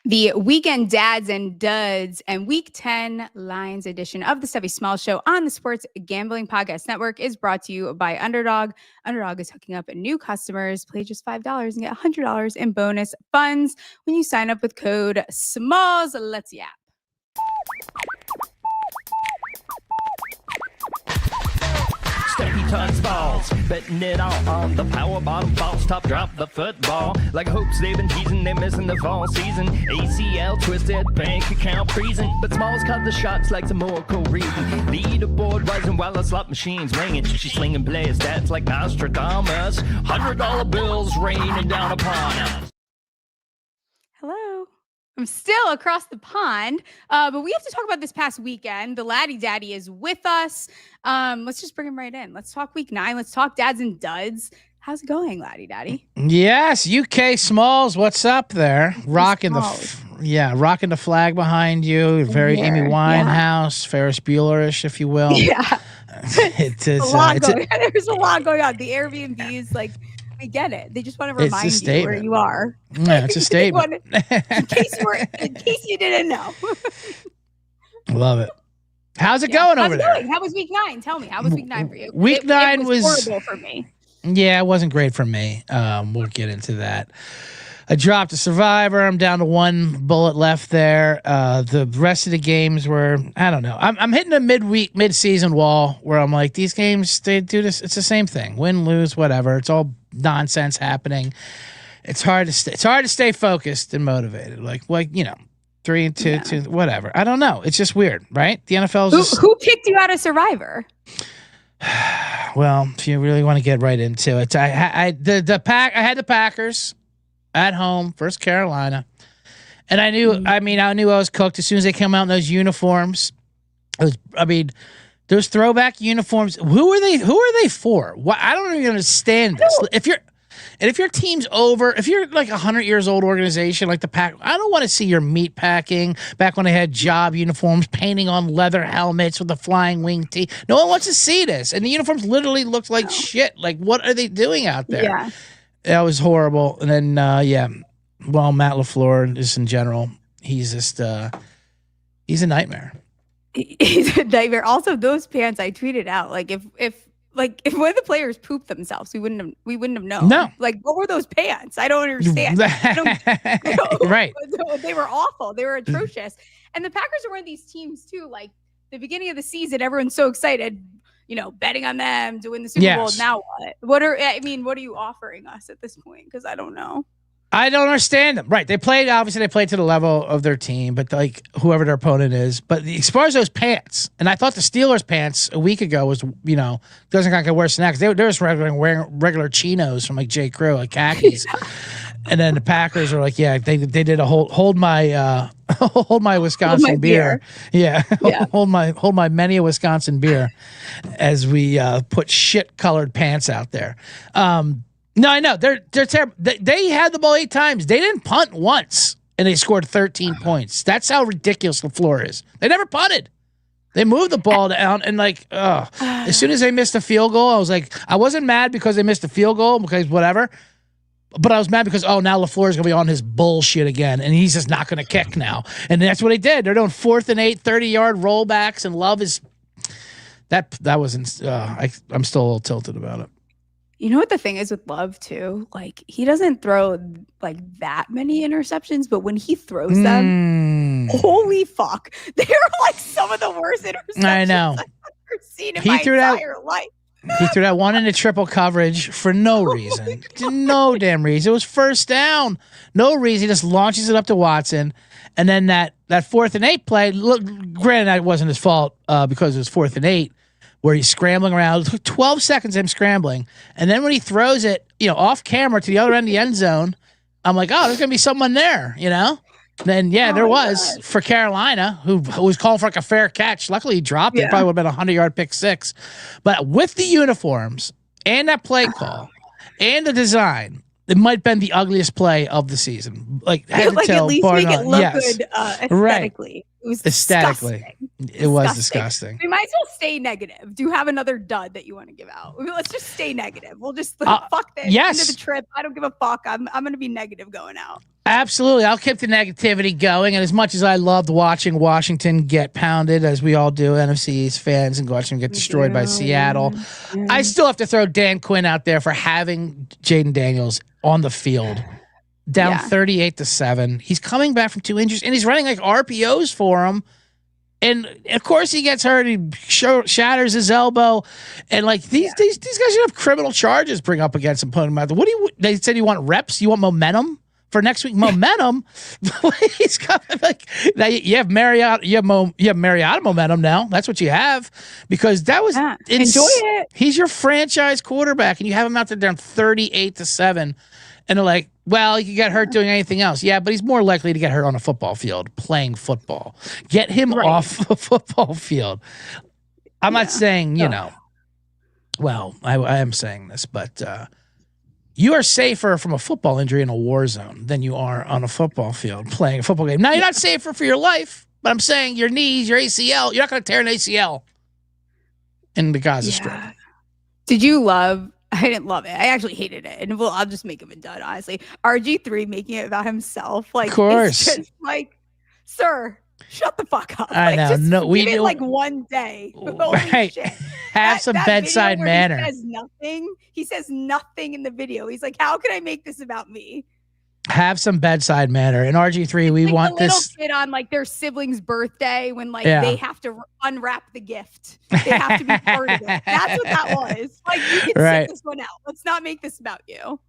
The Weekend Dads and Duds and Week 10 Lines edition of the Stephie Smalls Show on the Sports Gambling Podcast Network is brought to you by Underdog. Underdog is hooking up new customers. Play just $5 and get $100 in bonus funds when you sign up with code SMALLS. Let's yap. Stephie turns balls, betting it all on the power bottom falls top, drop the football. Like hopes they've been teasing, they're missing the fall season. ACL twisted, bank account freezing, but Smalls cut the shots like some more reason. Leaderboard rising while the slot machine's ringing. She's slinging players stats like Nostradamus. $100 bills raining down upon us. Hello. I'm still across the pond, but we have to talk about this past weekend. The Laddie Daddy is with us. Let's just bring him right in. Let's talk week 9. Let's talk dads and duds. How's it going, Laddie Daddy? Yes, UK Smalls. What's up there? Rocking the flag behind you. Very Amy Winehouse, Ferris Bueller-ish, if you will. Yeah, there's a lot going on. The Airbnbs, like. I get it. They just want to remind you where you are. Yeah, it's a statement. in case you didn't know. Love it. How's it going over there? How was week 9? Tell me. How was week 9 for you? Week 9 was horrible for me. Yeah, it wasn't great for me. We'll get into that. I dropped a survivor. I'm down to 1 bullet left there. The rest of the games were, I don't know. I'm hitting a mid-season wall where I'm like, these games, they do this. It's the same thing. Win, lose, whatever. It's all nonsense happening. It's hard to stay focused and motivated. Like 3-2, whatever. I don't know. It's just weird, right? The NFL's who kicked you out of Survivor? Well, if you really want to get right into it, I had the Packers at home versus Carolina, and I knew I was cooked as soon as they came out in those uniforms. Those throwback uniforms. Who are they for? What? I don't even understand this. If your team's over, if you're like 100 years old organization like the Pack, I don't want to see your meat packing back when they had job uniforms, painting on leather helmets with the flying wing tee. No one wants to see this, and the uniforms literally looked like shit. Like, what are they doing out there? Yeah. That was horrible. And then, Matt LaFleur, just in general, he's just, he's a nightmare. He's a nightmare. Also, those pants I tweeted out, like if one of the players pooped themselves, we wouldn't have known. No. Like, what were those pants? I don't understand. Right. They were awful. They were atrocious. And the Packers are one of these teams too. Like the beginning of the season, everyone's so excited, betting on them to win the Super Bowl. Now what? What are you offering us at this point? Because I don't know. I don't understand them. Right. They played to the level of their team, but like whoever their opponent is. But as far as those pants, and I thought the Steelers pants a week ago was, doesn't get worse than that, because they were just wearing regular chinos from like J. Crew, like khakis. And then the Packers are like, they did a hold my Wisconsin beer. Yeah. hold my many a Wisconsin beer as we put shit colored pants out there. No, I know they're terrible. They had the ball 8 times. They didn't punt once, and they scored 13 points. That's how ridiculous LaFleur is. They never punted. They moved the ball down, and as soon as they missed a field goal, I was like, I wasn't mad because they missed a field goal because whatever, but I was mad because LaFleur is going to be on his bullshit again, and he's just not going to kick now. And that's what he did. They're doing 4th and 8, 30-yard rollbacks, and Love is that wasn't. I'm still a little tilted about it. You know what the thing is with Love too? Like, he doesn't throw like that many interceptions, but when he throws them, holy fuck, they're like some of the worst interceptions I know. I've ever seen in my entire life. He threw that one into triple coverage for no reason. No damn reason. It was first down. No reason. He just launches it up to Watson. And then that 4th and 8 play, look, granted that wasn't his fault because it was 4th and 8. Where he's scrambling around. It took 12 seconds him scrambling. And then when he throws it, off camera to the other end of the end zone, I'm like, oh, there's going to be someone there, Then, there was for Carolina, who was calling for like a fair catch. Luckily, he dropped it. Probably would have been a 100-yard pick 6. But with the uniforms and that play call and the design, it might have been the ugliest play of the season. Like, had to tell, at least make it look good aesthetically. Right. It was aesthetically. disgusting. It was disgusing. We might as well stay negative. Do you have another dud that you want to give out? Let's just stay negative. We'll just fuck this. Yes. End of the trip. I don't give a fuck. I'm going to be negative going out. Absolutely. I'll keep the negativity going. And as much as I loved watching Washington get pounded, as we all do, NFC East fans, and watching them get destroyed by Seattle, I still have to throw Dan Quinn out there for having Jayden Daniels on the field. Down 38-7. He's coming back from 2 injuries, and he's running like RPOs for him. And of course, he gets hurt. He shatters his elbow, and like these guys should have criminal charges bring up against him. Putting him out there. They said you want reps? You want momentum for next week? Momentum? He's coming like now. You have Mariota. You have Mariota momentum now. That's what you have because that was enjoy it. He's your franchise quarterback, and you have him out there down 38-7. And they're like, well, he could get hurt doing anything else. Yeah, but he's more likely to get hurt on a football field playing football. Get him off a football field. I'm not saying, well, I am saying this, but you are safer from a football injury in a war zone than you are on a football field playing a football game. Now, you're not safer for your life, but I'm saying your knees, your ACL, you're not going to tear an ACL in the Gaza Strip. Did you love... I didn't love it. I actually hated it. And I'll just make him a dud, honestly. RG3 making it about himself. Like, of course. It's just like, sir, shut the fuck up. I know. Just give it like one day. Holy shit. Have some bedside manner. He says nothing in the video. He's like, how can I make this about me? Have some bedside manner. And RG3, we want the this. Little kid on like their sibling's birthday when they have to unwrap the gift. They have to be part of it. That's what that was. Like, you can sit this one out. Let's not make this about you.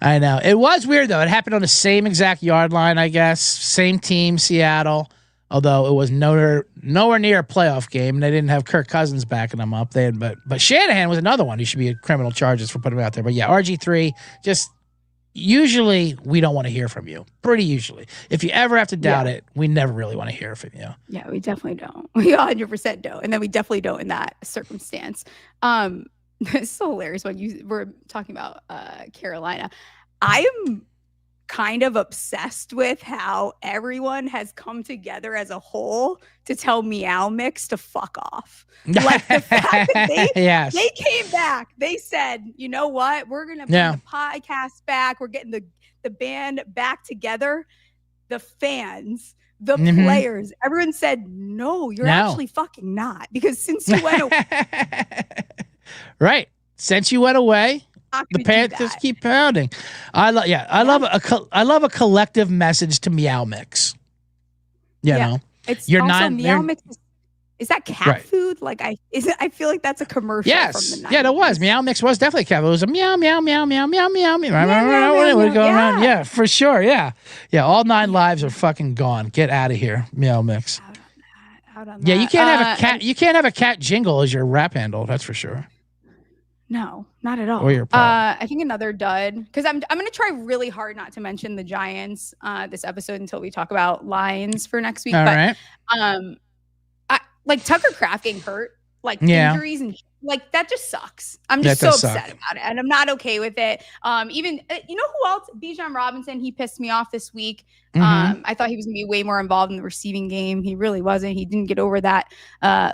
I know. It was weird though. It happened on the same exact yard line, I guess. Same team, Seattle. Although it was nowhere near a playoff game, and they didn't have Kirk Cousins backing them up. But Shanahan was another one who should be criminal charges for putting him out there. But yeah, RG3 just. Usually, we don't want to hear from you. Pretty usually. If you ever have to doubt it, we never really want to hear from you. Yeah, we definitely don't. We 100% don't. And then we definitely don't in that circumstance. It's so hilarious when you were talking about Carolina. I am kind of obsessed with how everyone has come together as a whole to tell Meow Mix to fuck off. Like the fact that they came back. They said, you know what? We're going to bring the podcast back. We're getting the band back together. The fans, the players, everyone said, no, you're actually fucking not. Because since you went away. Right. Since you went away. The Panthers keep pounding. I love a collective message to Meow Mix. You know, it's you're also not Meow Mix. Is that cat food? Like I feel like that's a commercial. Yes, from the 90s. Yeah, it was. Meow Mix was definitely cat food. It was a meow meow meow meow meow meow meow. Yeah, for sure. Yeah. All 9 lives are fucking gone. Get out of here, Meow Mix. Out on that. Yeah, you can't have a cat. You can't have a cat jingle as your rap handle. That's for sure. No, not at all. I think another dud because I'm going to try really hard not to mention the Giants this episode until we talk about Lions for next week. All right. Like Tucker Kraft getting hurt, like injuries and like that just sucks. I'm just so upset about it, and I'm not okay with it. Even you know who else? Bijan Robinson. He pissed me off this week. I thought he was going to be way more involved in the receiving game. He really wasn't. He didn't get over that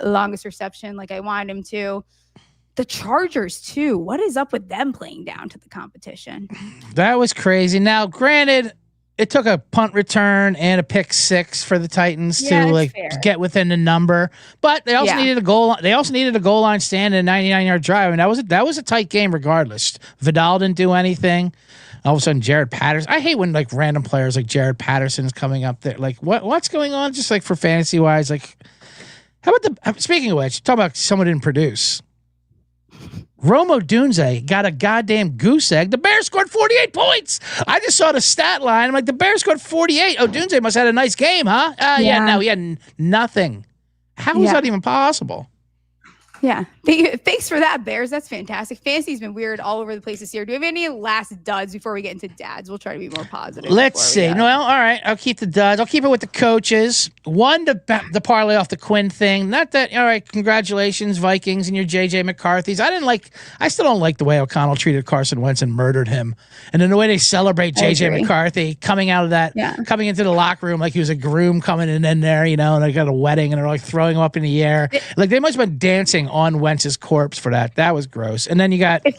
longest reception like I wanted him to. The Chargers, too. What is up with them playing down to the competition? That was crazy. Now, granted, it took a punt return and a pick 6 for the Titans to get within the number, but they also needed a goal. They also needed a goal line stand and a 99-yard drive. I mean, that was a tight game regardless. Vidal didn't do anything. All of a sudden, Jared Patterson. I hate when like random players like Jared Patterson is coming up there. Like, what's going on? Just like for fantasy wise, like, how about speaking of which, talk about someone didn't produce. Rome Odunze got a goddamn goose egg. The Bears scored 48 points. I just saw the stat line. I'm like, the Bears scored 48. Odunze must have had a nice game, huh? No, he had nothing. How is that even possible? Yeah. Thanks for that, Bears. That's fantastic. Fantasy's been weird all over the place this year. Do we have any last duds before we get into dads? We'll try to be more positive. Let's see. Well, all right. I'll keep the duds. I'll keep it with the coaches. One, to parlay off the Quinn thing. Not that, all right, congratulations, Vikings and your JJ McCarthy's. I still don't like the way O'Connell treated Carson Wentz and murdered him. And then the way they celebrate JJ McCarthy coming out of that, coming into the locker room like he was a groom coming in there, you know, and they got a wedding and they're like throwing him up in the air. Like they must have been dancing on Wentz's corpse for that. That was gross. And then you got it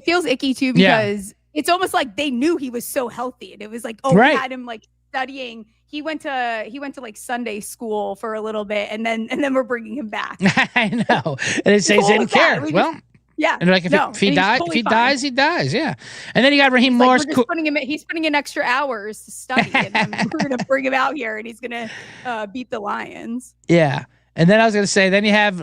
feels icky too because It's almost like they knew he was so healthy, and it was like, we had him like studying. He went to like Sunday school for a little bit, and then we're bringing him back. I know, and it says didn't care. Well, yeah, and like if he dies, he dies. Yeah, and then you got Raheem Morris. He's putting in extra hours to study, and then we're gonna bring him out here, and he's gonna beat the Lions. Yeah, and then I was gonna say, then you have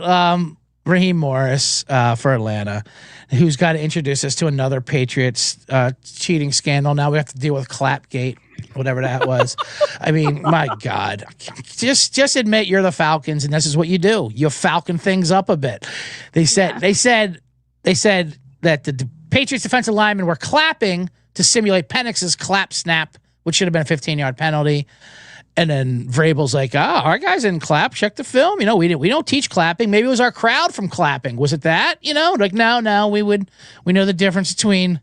Raheem Morris for Atlanta, who's got to introduce us to another Patriots cheating scandal. Now we have to deal with Clapgate, whatever that was. I mean, my God, just admit you're the Falcons, and this is what you do. You falcon things up a bit. They said that the Patriots defensive linemen were clapping to simulate Penix's clap snap, which should have been a 15-yard penalty. And then Vrabel's like, our guys didn't clap. Check the film. We don't teach clapping. Maybe it was our crowd from clapping. Was it that? Like, no, we know the difference between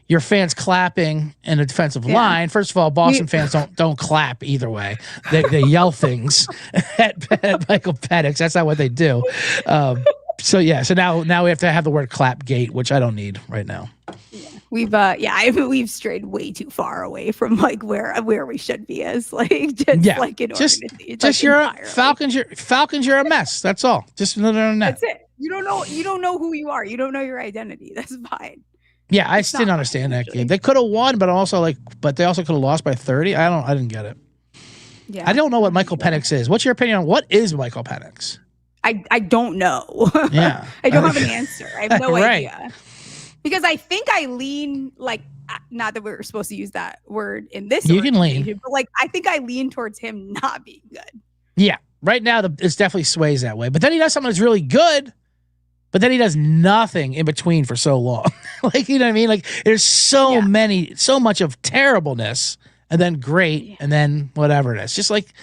your fans clapping and a defensive line. First of all, Boston fans don't clap either way. They yell things at Michael Penix. That's not what they do. So now we have to have the word clapgate, which I don't need right now. We've strayed way too far away from like where we should be as like an organization. Just you're Falcons. You're a mess. That's all. Just another net. That's it. You don't know who you are. You don't know your identity. That's fine. Yeah, I still didn't understand that game. They could have won, but they also could have lost by 30. I didn't get it. Yeah, I don't know what Michael Penix is. What's your opinion on what is Michael Penix? I don't know. Yeah, I don't have an answer. I have no idea. Because I think I lean, like, not that we're supposed to use that word in this. You can lean. But, like, I think I lean towards him not being good. Yeah. Right now, it's definitely sways that way. But then he does something that's really good, but then he does nothing in between for so long. Like, you know what I mean? Like, there's so much of terribleness, and then great, and then whatever it is. It's like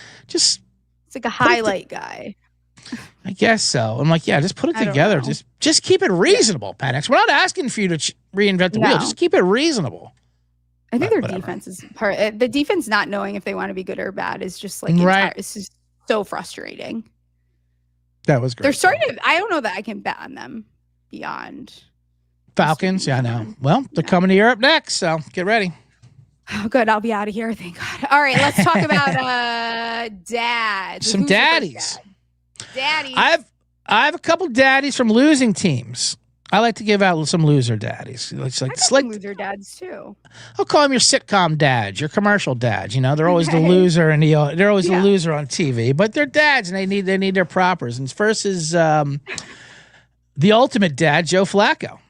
a highlight guy. I guess so. I'm like, just put it together. Just keep it reasonable, Penix. We're not asking for you to reinvent the wheel. Just keep it reasonable. I think their defense is part. The defense not knowing if they want to be good or bad is just like it's just so frustrating. That was great. They're starting to. I don't know that I can bet on them beyond Falcons. Yeah, I know. Well, they're coming to Europe next, so get ready. Oh, good. I'll be out of here. Thank God. All right, let's talk about dads. Some daddies. Daddies. I have a couple daddies from losing teams. I like to give out some loser daddies. It's like loser dads too. I'll call them your sitcom dads, your commercial dads. They're always the loser, and they're always the loser on TV. But they're dads, and they need their propers. And first is the ultimate dad, Joe Flacco,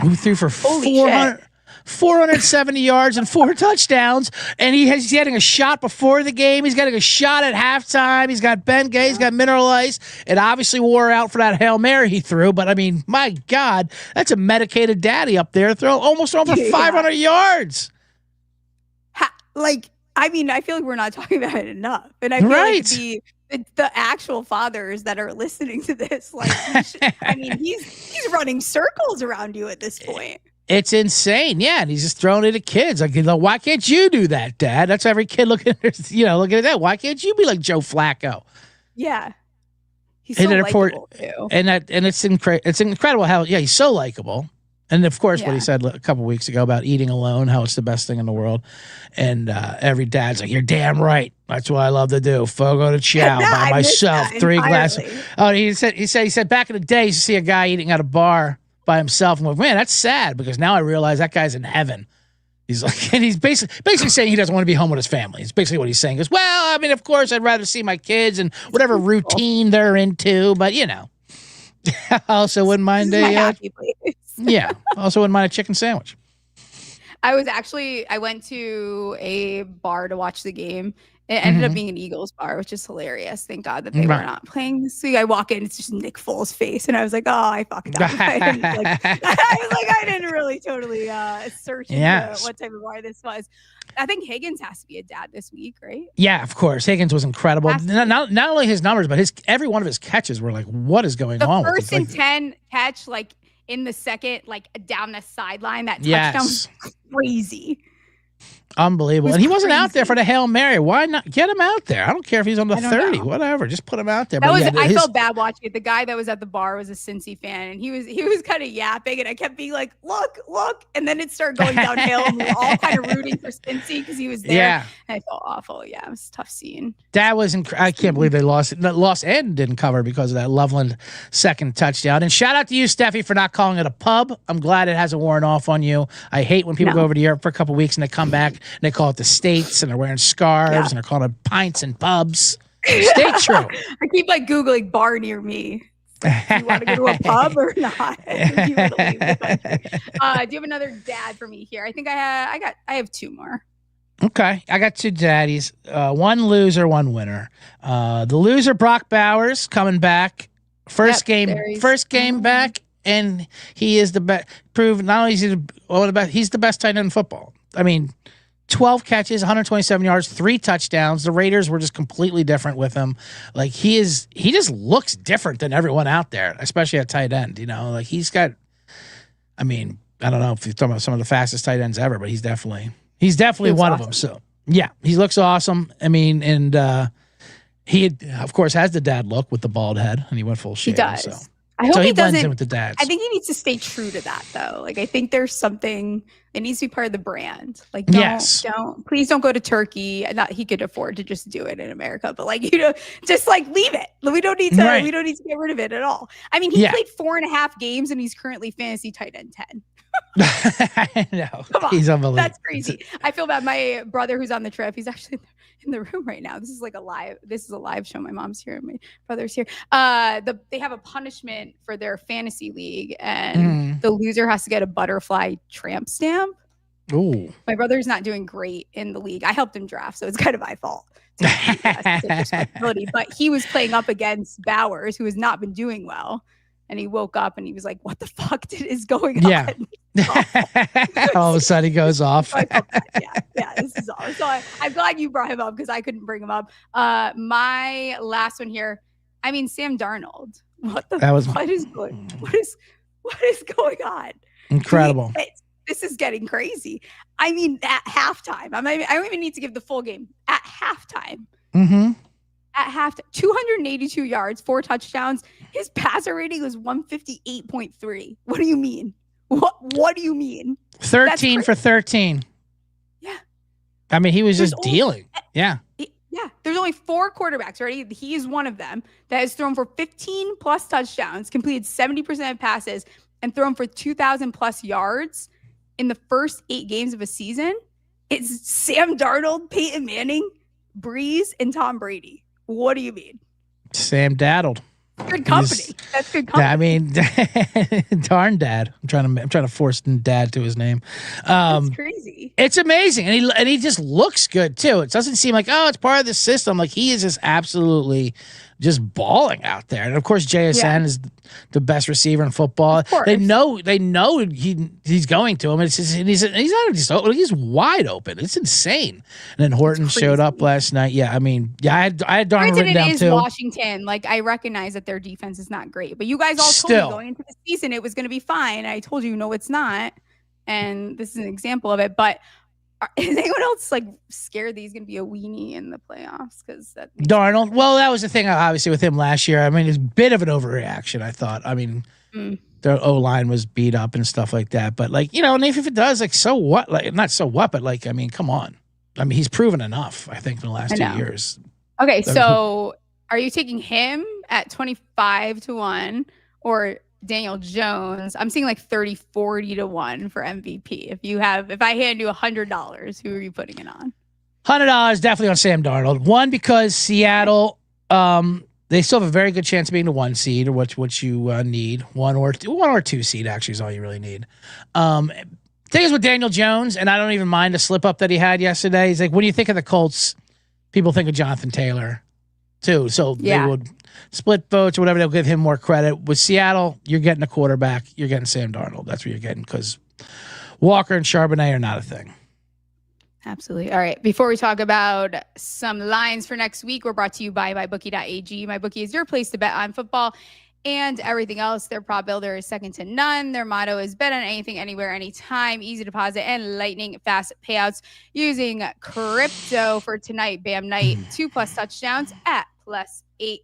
who threw for 470 yards and 4 touchdowns, and he's getting a shot before the game. He's getting a shot at halftime. He's got Ben Gay. He's got mineral ice. It obviously wore out for that Hail Mary he threw, but I mean, my God, that's a medicated daddy up there almost throwing for 500 yards. I feel like we're not talking about it enough, and I feel like the actual fathers that are listening to this, he's running circles around you at this point. It's insane, yeah. And he's just throwing it at kids. Like, why can't you do that, Dad? That's every kid looking at that. Why can't you be like Joe Flacco? Yeah, he's so likable too. And it's incredible how he's so likable. And of course, what he said a couple weeks ago about eating alone, how it's the best thing in the world. And every dad's like, "You're damn right. That's what I love to do. Fogo de chow by myself, 3 glasses." Oh, he said back in the day, you used to see a guy eating at a bar by himself, and went, man, that's sad, because now I realize that guy's in heaven. He's like, and he's basically saying he doesn't want to be home with his family. It's basically what he's saying. Is, well, I mean, of course, I'd rather see my kids and whatever routine they're into, but I also wouldn't mind also wouldn't mind a chicken sandwich. I went to a bar to watch the game. It ended up being an Eagles bar, which is hilarious. Thank God that they were not playing this week. I walk in, it's just Nick Foles' face, and I was like, "Oh, I fucked up." I didn't really totally search into what type of bar this was. I think Higgins has to be a dad this week, right? Yeah, of course. Higgins was incredible. Not only his numbers, but every one of his catches were like, "What is going on?" The first and 10 catch, like in the second, like down the sideline, that touchdown was crazy. Unbelievable. It was And he wasn't out there crazy. for the Hail Mary. Why not get him out there? I don't care if he's on the I don't 30, know. whatever. Just put him out there. That But was yeah, I felt bad watching it. The guy that was at the bar was a Cincy fan, and he was kind of yapping, and I kept being like, look, and then it started going downhill, and we were all kind of rooting for Cincy because he was there. Yeah. And I felt awful. Yeah, it was a tough scene. That was I can't believe they lost and didn't cover because of that Loveland second touchdown. And shout out to you, Stephie, for not calling it a pub. I'm glad it hasn't worn off on you. I hate when people go over to Europe for a couple of weeks and they come back and they call it the States and they're wearing scarves and they're calling it pints and pubs. Stay true. I keep like Googling bar near me. Do you want to go to a pub or not? Do you want to leave the country? Do you have another dad for me here? I think I have two more. Okay, I got two daddies. One loser, one winner. The loser, Brock Bowers, coming back. First game back, and he is the best. Proved not only is he the best, he's the best tight end in football. I mean, 12 catches, 127 yards, 3 touchdowns. The Raiders were just completely different with him. Like he just looks different than everyone out there, especially at tight end. You know, like he's got. I mean, I don't know if you're talking about some of the fastest tight ends ever, but he's definitely one of them. So yeah, he looks awesome. I mean, and he of course has the dad look with the bald head, and he went full shave. He does. So. I hope he he blends doesn't. in with the dads. I think he needs to stay true to that, though. Like, I think there's something that needs to be part of the brand. Like, please don't go to Turkey. Not he could afford to just do it in America, but like, just like leave it. We don't need to. We don't need to get rid of it at all. I mean, he played 4.5 games, and he's currently fantasy tight end 10. I know. Come on, he's unbelievable. That's crazy. I feel bad. My brother, who's on the trip, he's actually in the room right now. This is a live show. My mom's here, and my brother's here. They have a punishment for their fantasy league, and the loser has to get a butterfly tramp stamp. Ooh. My brother's not doing great in the league. I helped him draft, so it's kind of my fault. But he was playing up against Bowers, who has not been doing well. And he woke up and he was like, what the fuck is going on? Yeah. All of a sudden he goes off. This is all. So I'm glad you brought him up because I couldn't bring him up. My last one here. I mean, Sam Darnold. What is going on? Incredible. This is getting crazy. I mean, at halftime. I don't even need to give the full game. At halftime. Mm-hmm. At halftime, 282 yards, 4 touchdowns. His passer rating was 158.3. What do you mean? What do you mean? 13 for 13. Yeah. I mean, he was just dealing. Yeah. Yeah. There's only 4 quarterbacks, right? He is one of them that has thrown for 15 plus touchdowns, completed 70% of passes, and thrown for 2,000 plus yards in the first 8 games of a season. It's Sam Darnold, Peyton Manning, Breeze, and Tom Brady. What do you mean? Sam Darnold. Good company. That's good company. I mean, darn dad. I'm trying to force dad to his name. That's crazy. It's amazing, and he just looks good too. It doesn't seem like it's part of the system. Like he is just absolutely just balling out there. And of course, JSN is the best receiver in football. They know he's going to him. He's wide open. It's insane. And then Horton showed up last night. Yeah, I mean, I had Darnold written down too. Washington. Like I recognize that their defense is not great, but you guys all told me going into the season it was going to be fine. I told you, no, it's not. And this is an example of it. But is anyone else like scared that he's going to be a weenie in the playoffs? Because Darnold. Well, that was the thing, obviously, with him last year. I mean, it's a bit of an overreaction. I thought. I mean, their O line was beat up and stuff like that. But like and if it does, like so what? Like not so what, but like I mean, come on. I mean, he's proven enough. I think in the last 2 years. Okay, so are you taking him at 25-1 or Daniel Jones? I'm seeing like 30-40-1 for MVP. If I hand you $100, who are you putting it on? $100 definitely on Sam Darnold. One, because Seattle, they still have a very good chance of being the 1 seed, or what you need. 1 or 2 seed actually is all you really need. Thing is with Daniel Jones, and I don't even mind the slip up that he had yesterday. He's like, when you think of the Colts, people think of Jonathan Taylor too. So they would split votes or whatever. They'll give him more credit. With Seattle, you're getting a quarterback. You're getting Sam Darnold. That's what you're getting because Walker and Charbonnet are not a thing. Absolutely. All right. Before we talk about some lines for next week, we're brought to you by MyBookie.ag. MyBookie is your place to bet on football and everything else. Their prop builder is second to none. Their motto is bet on anything, anywhere, anytime, easy deposit, and lightning fast payouts using crypto for tonight. Bam night, 2+ touchdowns at +850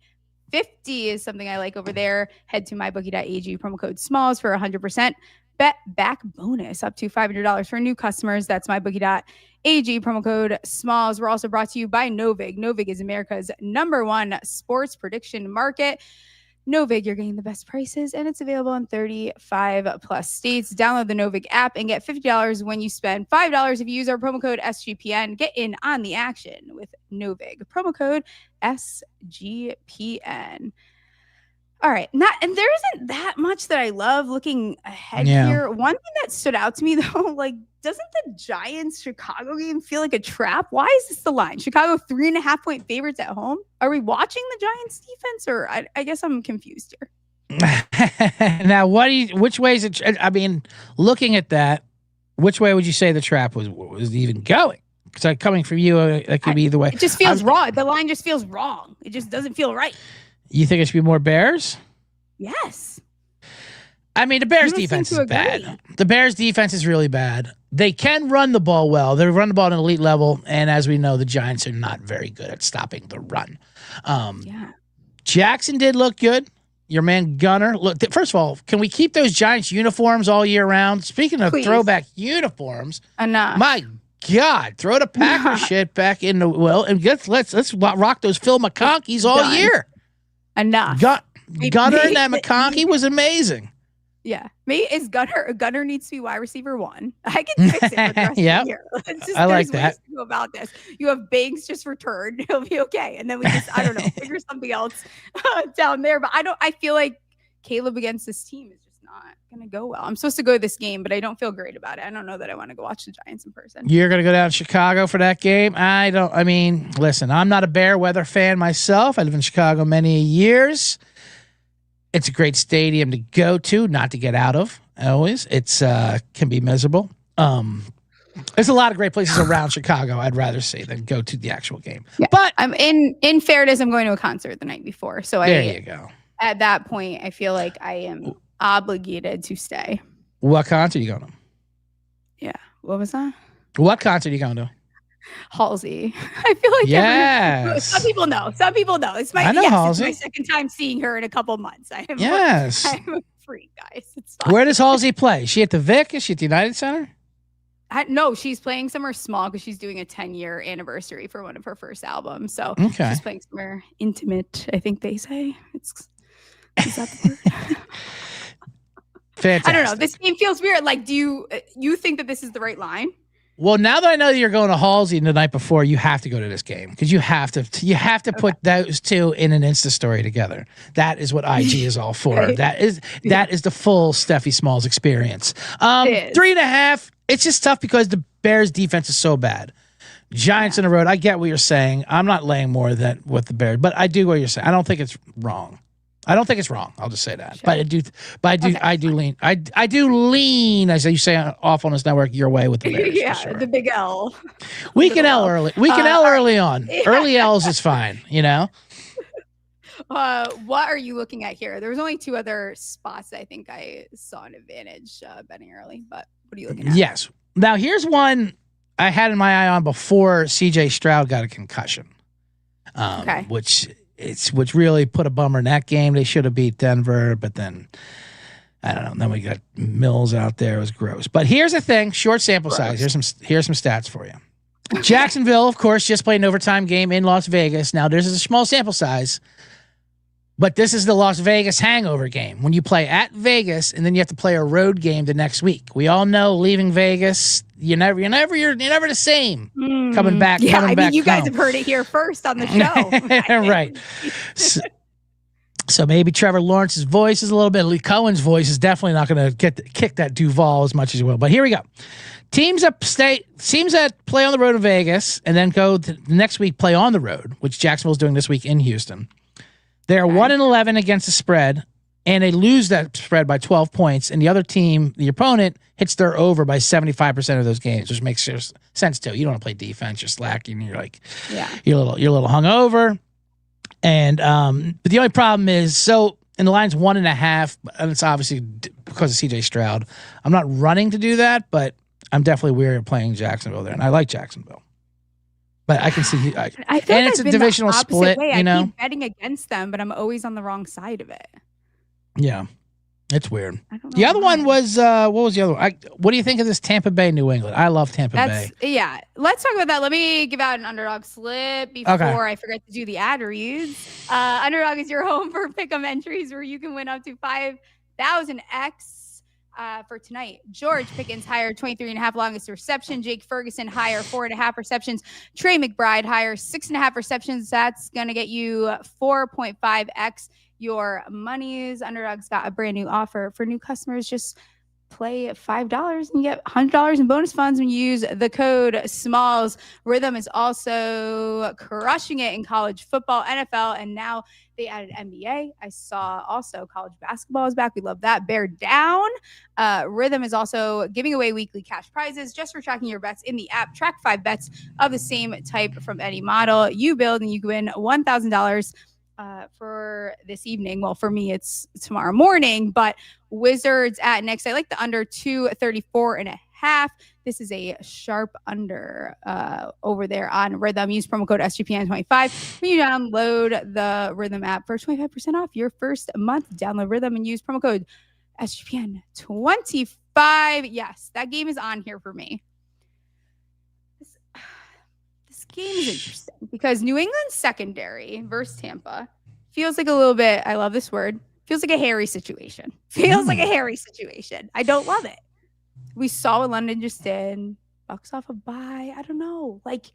is something I like over there. Head to mybookie.ag, promo code SMALLS for 100% bet back bonus up to $500 for new customers. That's mybookie.ag, promo code SMALLS. We're also brought to you by Novig. Novig is America's #1 sports prediction market. Novig, you're getting the best prices, and it's available in 35+ states. Download the Novig app and get $50 when you spend $5 if you use our promo code SGPN. Get in on the action with Novig. Promo code SGPN. All right. And there isn't that much that I love looking ahead here. One thing that stood out to me, though, like, doesn't the Giants-Chicago game feel like a trap? Why is this the line? Chicago 3.5-point favorites at home? Are we watching the Giants defense, or I guess I'm confused here. Now, which way is it? I mean, looking at that, which way would you say the trap was even going? Because coming from you, it could be either way. It just feels wrong. The line just feels wrong. It just doesn't feel right. You think it should be more Bears? Yes. I mean, the Bears defense is bad. The Bears defense is really bad. They can run the ball well. They run the ball at an elite level, and as we know, the Giants are not very good at stopping the run. Jackson did look good. Your man Gunner. Look, first of all, can we keep those Giants uniforms all year round? Speaking of throwback uniforms, enough. My God, throw the Packers shit back in the and let's rock those Phil McConkeys all year. Enough. Gunner and that McConkey was amazing. Yeah. Maybe Gunner needs to be wide receiver 1. I can fix it for the rest of the year. I like that. To go about this. You have Banks just return. He'll be okay. And then we just, I don't know, figure something else down there. But I feel like Caleb against this team is just not going to go well. I'm supposed to go to this game, but I don't feel great about it. I don't know that I want to go watch the Giants in person. You're going to go down to Chicago for that game? Listen, I'm not a bear weather fan myself. I live in Chicago many years. It's a great stadium to go to, not to get out of. Always, it's can be miserable. There's a lot of great places around Chicago. I'd rather say than go to the actual game. Yeah. But I'm in fairness, I'm going to a concert the night before, so there you go. At that point, I feel like I am obligated to stay. What concert are you going to? Yeah, what was that? What concert are you going to? Halsey. I feel like some people know. It's my second time seeing her in a couple months. I'm a freak, guys. It's fine. Where does Halsey play? Is she at the Vic? Is she at the United Center? No, she's playing somewhere small because she's doing a 10-year anniversary for one of her first albums. So she's playing somewhere intimate, I think they say. Is that the word? Fantastic. I don't know. This game feels weird. Like, do you think that this is the right line? Well, now that I know that you're going to Halsey the night before, you have to go to this game because you have to put those two in an Insta story together. That is what IG is all for. Right. That is the full Stephie Smalls experience. 3.5. It's just tough because the Bears defense is so bad. Giants on the road. I get what you're saying. I'm not laying more than with the Bears, but I do what you're saying. I don't think it's wrong. I'll just say that. Sure. I do lean, as you say off on this network, your way with the Bears. Yeah, sure. the big L. We can L early. We can L early on. Yeah. Early L's is fine, you know? What are you looking at here? There was only 2 other spots that I think I saw an advantage betting early, but what are you looking at? Yes. Now, here's one I had in my eye on before CJ Stroud got a concussion, which really put a bummer in that game. They should have beat Denver, but then, I don't know. Then we got Mills out there. It was gross. But here's the thing. Short sample size. Here's some stats for you. Jacksonville, of course, just played an overtime game in Las Vegas. Now, this is a small sample size, but this is the Las Vegas hangover game. When you play at Vegas and then you have to play a road game the next week. We all know leaving Vegas, you're never the same. Coming back. You guys have heard it here first on the show. Right. So maybe Trevor Lawrence's voice is a little bit. Lee Cohen's voice is definitely not going to kick that Duval as much as he will. But here we go. Teams that play on the road in Vegas and then go to the next week play on the road, which Jacksonville's doing this week in Houston. They're 1-11 against the spread, and they lose that spread by 12 points. And the other team, the opponent, hits their over by 75% of those games, which makes sense too. You don't want to play defense; you're slacking. You're you're a little hungover. And but the only problem is, so and the line's 1.5, and it's obviously because of CJ Stroud. I'm not running to do that, but I'm definitely weary of playing Jacksonville there, and I like Jacksonville. But I can see, I feel and like it's I've a been the divisional opposite split. way. You know, I keep betting against them, but I'm always on the wrong side of it. yeah, it's weird. I don't know The other why. one was what was the other one? What do you think of this Tampa Bay New England? I love Tampa Bay. Yeah. Let's talk about that. Let me give out an underdog slip before I forget to do the ad reads. Underdog is your home for pick'em entries where you can win up to 5,000x. For tonight, George Pickens higher 23.5 longest reception. Jake Ferguson higher 4.5 receptions. Trey McBride higher 6.5 receptions. That's gonna get you 4.5x your monies. Underdog's got a brand new offer for new customers. Just play $5 and you get $100 in bonus funds when you use the code SMALLS. Rhythm is also crushing it in college football, NFL, and now they added NBA. I saw also college basketball is back. We love that. Bear down. Rhythm is also giving away weekly cash prizes just for tracking your bets in the app. Track 5 bets of the same type from any model you build, and you can win $1,000 for this evening. Well, for me, it's tomorrow morning, but Wizards at next. I like the under 234.5. This is a sharp under over there on Rhythm. Use promo code SGPN25 when you download the Rhythm app for 25% off your first month. Download Rhythm and use promo code SGPN25. Yes, that game is on here for me. This game is interesting because New England's secondary versus Tampa feels like a little bit, I love this word, feels like a hairy situation. Feels like a hairy situation. I don't love it. We saw what London just did. Bucks off a bye. I don't know. Like,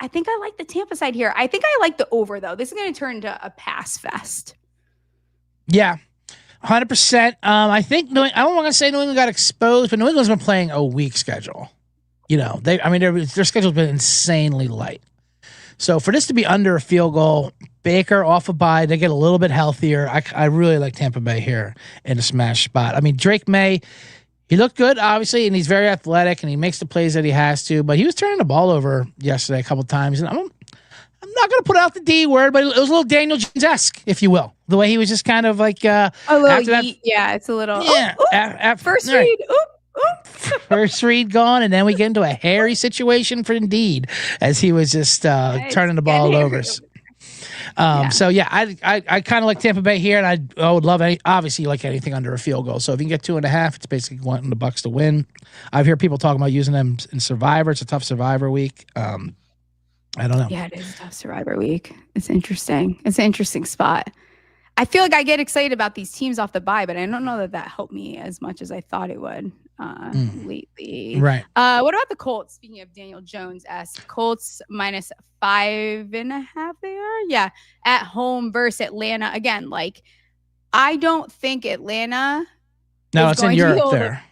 I think I like the Tampa side here. I think I like the over, though. This is going to turn into a pass fest. Yeah, 100%. I think I don't want to say New England got exposed, but New England's been playing a weak schedule. You know, their schedule's been insanely light. So for this to be under a field goal, Baker off a bye, they get a little bit healthier. I really like Tampa Bay here in a smash spot. I mean, Drake May, he looked good, obviously, and he's very athletic, and he makes the plays that he has to, but he was turning the ball over yesterday a couple times, and I'm not going to put out the D word, but it was a little Daniel Jones-esque, if you will. The way he was just kind of like... a little yeet. Yeah, it's a little... Yeah. First read. First read gone, and then we get into a hairy situation for Indeed as he was just turning the ball over. So yeah, I kind of like Tampa Bay here, and I would love obviously like anything under a field goal. So if you can get 2.5, it's basically wanting the Bucs to win. I've heard people talking about using them in Survivor. It's a tough Survivor week. I don't know. Yeah, it is a tough Survivor week. It's interesting. It's an interesting spot. I feel like I get excited about these teams off the bye, but I don't know that helped me as much as I thought it would lately. Right. What about the Colts? Speaking of Daniel Jones-esque, Colts minus 5.5 they are? Yeah. At home versus Atlanta. Again, like, I don't think Atlanta No, it's in Europe there.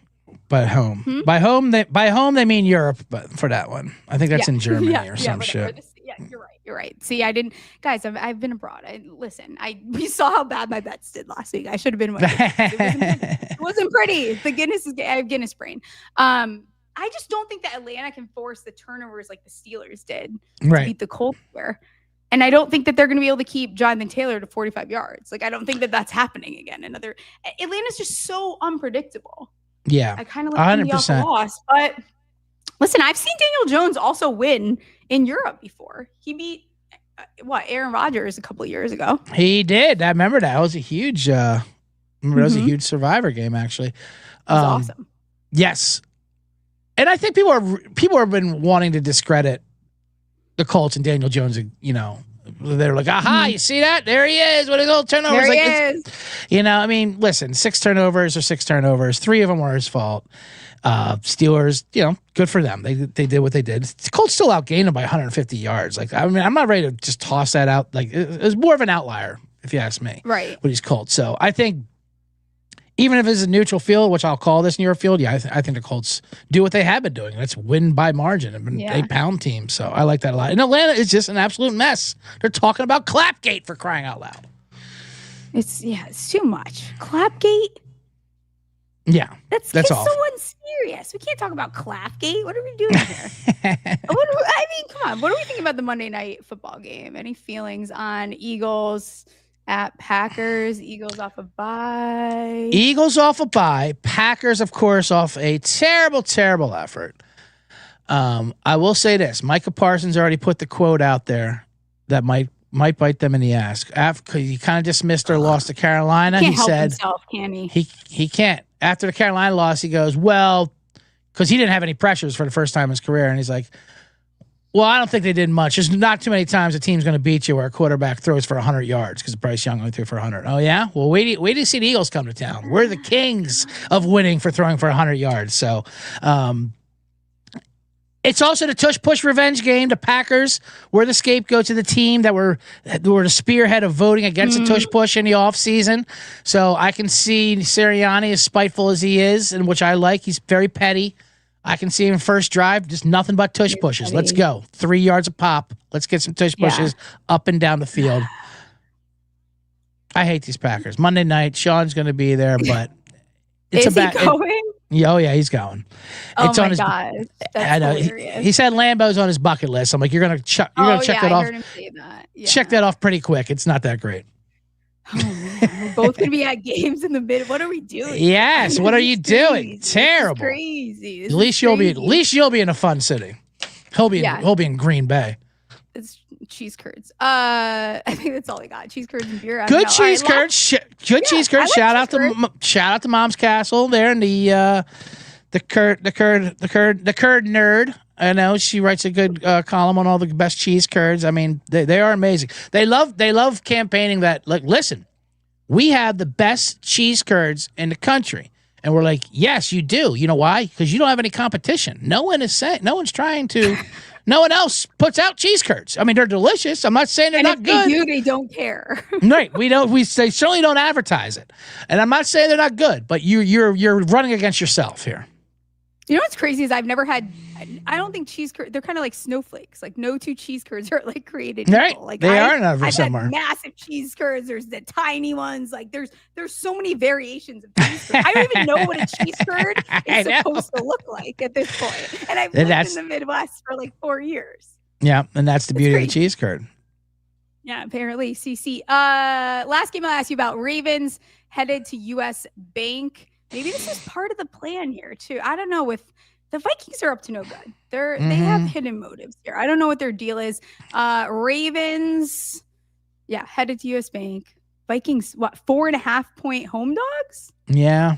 By home. By home they mean Europe, but for that one. I think that's in Germany or some shit. You're right. See, I didn't, guys. I've been abroad. We saw how bad my bets did last week. I should have been with it. Wasn't pretty. I have Guinness brain. I just don't think that Atlanta can force the turnovers like the Steelers did to beat the Colts there. And I don't think that they're going to be able to keep Jonathan Taylor to 45 yards. Like, I don't think that that's happening again. Atlanta's just so unpredictable. Yeah, I kind of like 100% loss, but listen, I've seen Daniel Jones also win in Europe before. He beat Aaron Rodgers a couple of years ago. He did. I remember that. It was a huge. It was a huge Survivor game, actually. It was awesome. Yes, and I think people have been wanting to discredit the Colts and Daniel Jones. You know, they're like, "Aha! You see that? There he is. What a little turnovers!" There he is. You know, I mean, listen, 6 turnovers are 6 turnovers. 3 of them were his fault. Steelers, you know, good for them. They did what they did. The Colts still outgained them by 150 yards. Like, I mean, I'm not ready to just toss that out. Like, it was more of an outlier, if you ask me. Right. With these Colts. So I think even if it's a neutral field, which I'll call this neutral field, I think the Colts do what they have been doing. Let's win by margin. I've been 8-pound team. So I like that a lot. And Atlanta is just an absolute mess. They're talking about Clapgate for crying out loud. It's too much. Clapgate? Yeah, that's all. So unserious. We can't talk about Clapgate. What are we doing here? Come on. What do we think about the Monday night football game? Any feelings on Eagles at Packers. Eagles off a bye. Eagles off a bye. Packers, of course, off a terrible, terrible effort. I will say this. Micah Parsons already put the quote out there that might bite them in the ass. After he kind of dismissed their loss to Carolina. He can't he help said himself, can he? He can't. After the Carolina loss, he goes, well, because he didn't have any pressures for the first time in his career. And he's like, well, I don't think they did much. There's not too many times a team's going to beat you where a quarterback throws for 100 yards because Bryce Young only threw for 100. Oh, yeah? Well, wait till you see the Eagles come to town. We're the kings of winning for throwing for 100 yards. So, it's also the tush-push revenge game. The Packers were the scapegoats of the team that were the spearhead of voting against the tush-push in the offseason. So I can see Sirianni, as spiteful as he is, and which I like. He's very petty. I can see him first drive, just nothing but tush-pushes. Let's go. 3 yards a pop. Let's get some tush-pushes up and down the field. I hate these Packers. Monday night, Sean's going to be there, but it's Is he going? Oh, yeah, he's going. Oh, my God. That's I know. hilarious. He said Lambeau's on his bucket list. I'm like, you're going to check that off. I heard him say that. Yeah. Check that off pretty quick. It's not that great. Oh, man. We're both going to be at games in the mid. What are we doing? Yes. What are you doing? Terrible. Crazy. At least you'll be in a fun city. He'll be in Green Bay. It's cheese curds. I think that's all I got. Cheese curds and beer. Good cheese curds. Good cheese curds. Shout out to Mom's Castle there in the curd nerd. I know she writes a good column on all the best cheese curds. I mean, they are amazing. They love campaigning that. Like, listen, we have the best cheese curds in the country. And we're like, yes, you do. You know why? Because you don't have any competition. No one else puts out cheese curds. I mean, they're delicious. I'm not saying they're not good. They do, they don't care. Right. They certainly don't advertise it. And I'm not saying they're not good, but you're running against yourself here. You know what's crazy is I've never had. I don't think cheese curds. They're kind of like snowflakes. Like no two cheese curds are like created equal. Right. Like they are never I've somewhere. had massive cheese curds. There's the tiny ones. Like there's so many variations of cheese curds. I don't even know what a cheese curd is supposed to look like at this point. And I've lived in the Midwest for like 4 years. Yeah, and that's the beauty of the cheese curd. Yeah, apparently. CC. Last game I'll ask you about. Ravens headed to US Bank. Maybe this is part of the plan here too. I don't know. With the Vikings are up to no good. They have hidden motives here. I don't know what their deal is. Ravens, headed to US Bank. Vikings, 4.5 point home dogs? Yeah,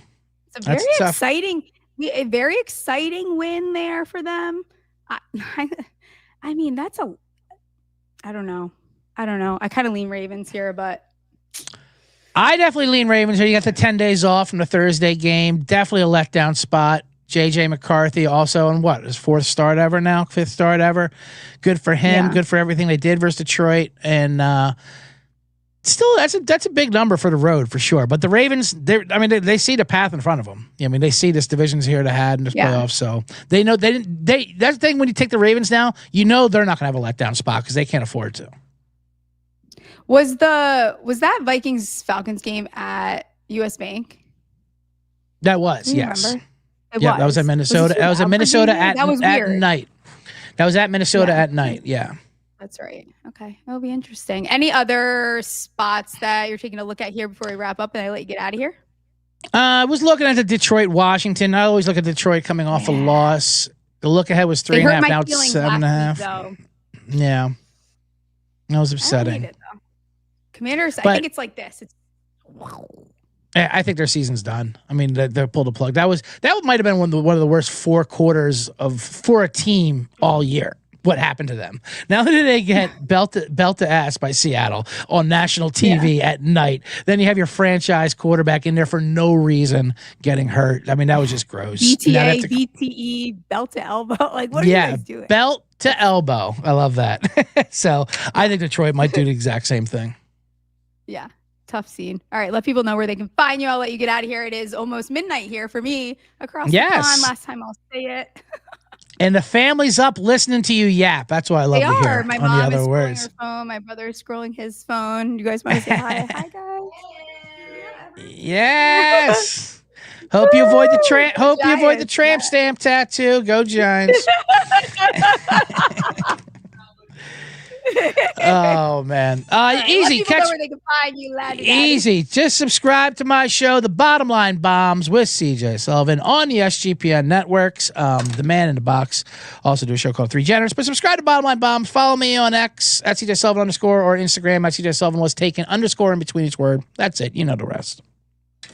it's a very exciting win there for them. I mean, I don't know. I kind of lean Ravens here, but. I definitely lean Ravens here. You got the 10 days off from the Thursday game. Definitely a letdown spot. JJ McCarthy also on his 4th start ever now, 5th start ever. Good for him. Yeah. Good for everything they did versus Detroit. And still, that's a big number for the road for sure. But the Ravens, they see the path in front of them. I mean, they see this division's here to had in this playoffs. So they know that's the thing when you take the Ravens now, you know they're not going to have a letdown spot because they can't afford to. Was that Vikings-Falcons game at US Bank? That was, yes. Remember? That was at Minnesota. That was at Minnesota at night. That was at Minnesota at night, yeah. That's right. Okay. That'll be interesting. Any other spots that you're taking a look at here before we wrap up and I let you get out of here? I was looking at the Detroit-Washington. I always look at Detroit coming off a loss. The look ahead was 3.5. Now it's 7.5. Yeah. That was upsetting. Commanders, I think it's like this. I think their season's done. I mean, they pulled the plug. That might have been one of the worst 4 quarters for a team all year. What happened to them? Now that they get belt to ass by Seattle on national TV at night, then you have your franchise quarterback in there for no reason getting hurt. I mean, that was just gross. BTA, BTE, belt to elbow. Like, what are you guys doing? Belt to elbow. I love that. So I think Detroit might do the exact same thing. Yeah. Tough scene. All right. Let people know where they can find you. I'll let you get out of here. It is almost midnight here for me across the pond. Last time I'll say it. And the family's up listening to you yap. That's what I love to hear. My mom is scrolling her phone. My brother is scrolling his phone. You guys want to say hi? Hi, guys. Yes. Hope you avoid the tramp stamp tattoo. Go Giants. Oh man, Right, easy. let people know where they can find you, laddie. Easy. Just subscribe to my show, The Bottom Line Bombs with CJ Sullivan on the SGPN networks. The Man in the Box also do a show called Three Generous. But subscribe to Bottom Line Bombs. Follow me on X at CJ Sullivan _ or Instagram at CJ Sullivan was taken _ in between each word. That's it. You know the rest.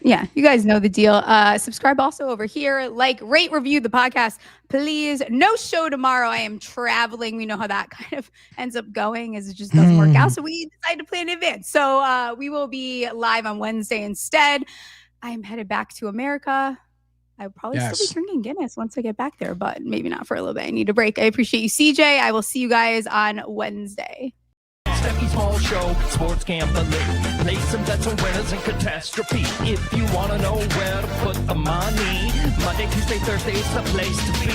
Yeah, you guys know the deal. Subscribe also over here. Like, rate, review the podcast, please. No show tomorrow. I am traveling. We know how that kind of ends up going, as it just doesn't work out. So we decided to plan in advance. So we will be live on Wednesday instead. I am headed back to America. I'll probably still be drinking Guinness once I get back there, but maybe not for a little bit. I need a break. I appreciate you, CJ. I will see you guys on Wednesday. Stephie Smalls Show, sports gambling. Play some bets on winners and catastrophe. If you want to know where to put the money, Monday, Tuesday, Thursday is the place to be.